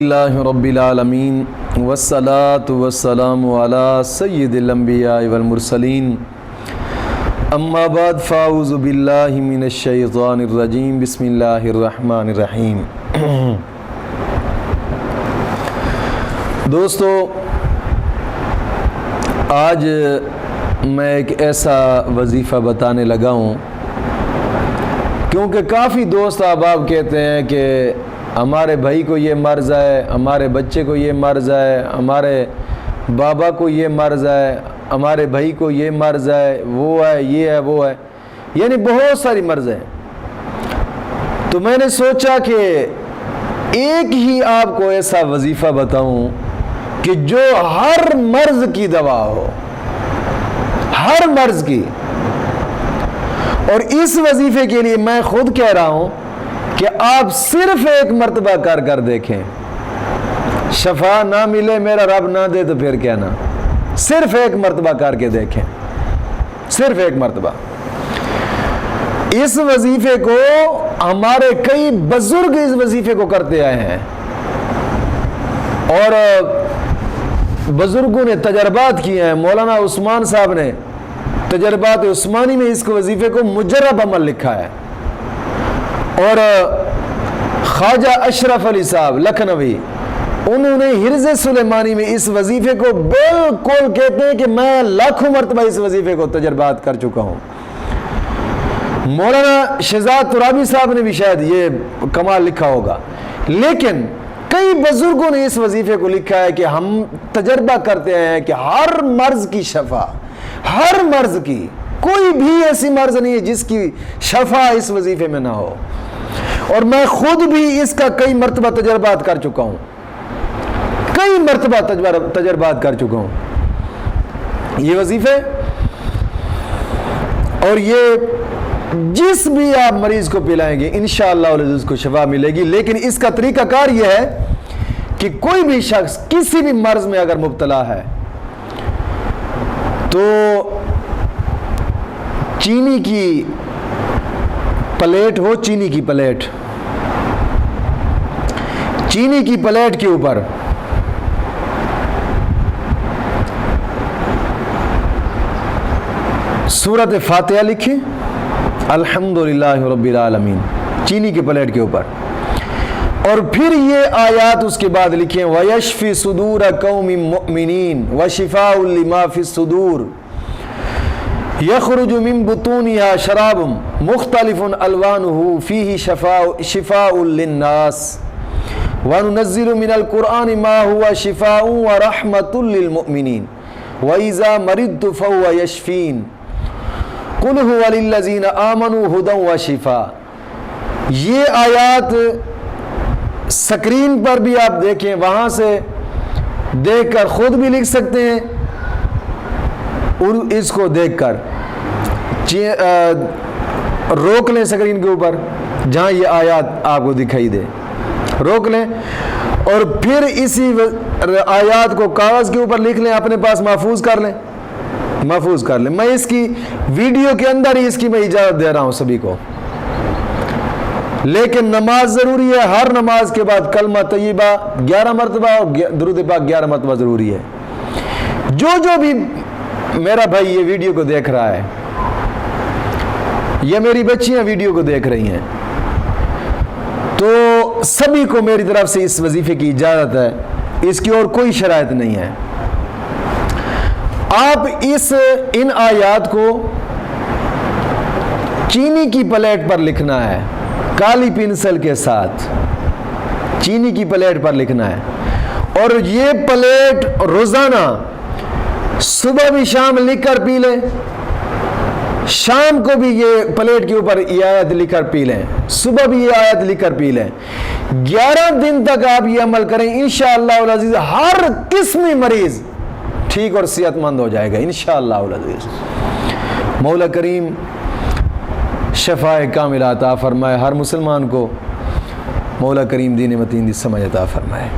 اللہ رب العالمین والصلاة والسلام علی سید الانبیاء والمرسلین اما بعد فاعوذ باللہ من الشیطان الرجیم بسم اللہ الرحمن الرحیم۔ دوستو، آج میں ایک ایسا وظیفہ بتانے لگا ہوں کیونکہ کافی دوست احباب کہتے ہیں کہ ہمارے بھائی کو یہ مرض ہے، ہمارے بچے کو یہ مرض ہے، ہمارے بابا کو یہ مرض ہے، ہمارے بھائی کو یہ مرض ہے، وہ ہے، یہ ہے، وہ ہے، یعنی بہت ساری مرض ہیں۔ تو میں نے سوچا کہ ایک ہی آپ کو ایسا وظیفہ بتاؤں کہ جو ہر مرض کی دوا ہو، ہر مرض کی۔ اور اس وظیفے کے لیے میں خود کہہ رہا ہوں کہ آپ صرف ایک مرتبہ کر دیکھیں، شفا نہ ملے، میرا رب نہ دے تو پھر کہنا، صرف ایک مرتبہ کر کے دیکھیں، صرف ایک مرتبہ۔ اس وظیفے کو ہمارے کئی بزرگ اس وظیفے کو کرتے آئے ہیں اور بزرگوں نے تجربات کیے ہیں۔ مولانا عثمان صاحب نے تجربات عثمانی میں اس وظیفے کو مجرب عمل لکھا ہے، اور خواجہ اشرف علی صاحب لکھنوی، انہوں نے حرز سلیمانی میں اس وظیفے کو بالکل کہتے ہیں کہ میں لاکھوں مرتبہ اس وظیفے کو تجربات کر چکا ہوں۔ مولانا شہزاد ترابی صاحب نے بھی شاید یہ کمال لکھا ہوگا، لیکن کئی بزرگوں نے اس وظیفے کو لکھا ہے کہ ہم تجربہ کرتے ہیں کہ ہر مرض کی شفا، ہر مرض کی، کوئی بھی ایسی مرض نہیں ہے جس کی شفا اس وظیفے میں نہ ہو۔ اور میں خود بھی اس کا کئی مرتبہ تجربات کر چکا ہوں، کئی مرتبہ تجربات کر چکا ہوں یہ وظیفے۔ اور یہ جس بھی آپ مریض کو پلائیں گے انشاءاللہ اس کو شفا ملے گی۔ لیکن اس کا طریقہ کار یہ ہے کہ کوئی بھی شخص کسی بھی مرض میں اگر مبتلا ہے تو چینی کی پلیٹ ہو، چینی کی پلیٹ، چینی کی پلیٹ کے اوپر سورۃ فاتحہ لکھیں، الحمدللہ رب العالمین، چینی کی پلیٹ کے اوپر، اور پھر یہ آیات اس کے بعد لکھیں، وَيَشْفِ صُدُورَ قَوْمٍ مُؤْمِنِينَ وَشِفَاءٌ لِمَا فِي الصُّدُورِ يَخْرُجُ مِن بُطُونِهَا شَرَابٌ مُخْتَلِفٌ أَلْوَانُهُ فِيهِ شِفَاءٌ لِلنَّاسِ وَنُنَزِّلُ مِنَ الْقُرْآنِ مَا هُوَ شِفَاءٌ وَرَحْمَةٌ لِلْمُؤْمِنِينَ وَإِذَا مَرِضْتُ فَهُوَ يَشْفِينِ قُلْ هُوَ لِلَّذِينَ آمَنُوا هُدًى وَشِفَاءٌ۔ یہ آیات سکرین پر بھی آپ دیکھیں، وہاں سے دیکھ کر خود بھی لکھ سکتے ہیں، اور اس کو دیکھ کر روک لیں سکرین کے اوپر جہاں یہ آیات آپ کو دکھائی دے، روک لیں، اور پھر اسی آیات کو کاغذ کے اوپر لکھ لیں، اپنے پاس محفوظ کر لیں، محفوظ کر لیں۔ میں اس کی ویڈیو کے اندر ہی اس کی میں اجازت دے رہا ہوں سبھی کو، لیکن نماز ضروری ہے۔ ہر نماز کے بعد کلمہ طیبہ 11 مرتبہ اور درود پاک 11 مرتبہ ضروری ہے۔ جو بھی میرا بھائی یہ ویڈیو کو دیکھ رہا ہے، یا میری بچیاں ویڈیو کو دیکھ رہی ہیں، تو سبھی کو میری طرف سے اس وظیفے کی اجازت ہے، اس کی اور کوئی شرائط نہیں ہے۔ آپ ان آیات کو چینی کی پلیٹ پر لکھنا ہے، کالی پنسل کے ساتھ چینی کی پلیٹ پر لکھنا ہے، اور یہ پلیٹ روزانہ صبح بھی شام لکھ کر پی لیں، شام کو بھی یہ پلیٹ کے اوپر یہ آیت لکھ کر پی لیں، صبح بھی یہ آیت لکھ کر پی لیں۔ 11 دن تک آپ یہ عمل کریں، انشاءاللہ العزیز ہر قسمی مریض ٹھیک اور صحت مند ہو جائے گا انشاءاللہ العزیز۔ مولا کریم شفاء کاملہ عطا فرمائے، ہر مسلمان کو مولا کریم دین متین دی سمجھ عطا فرمائے۔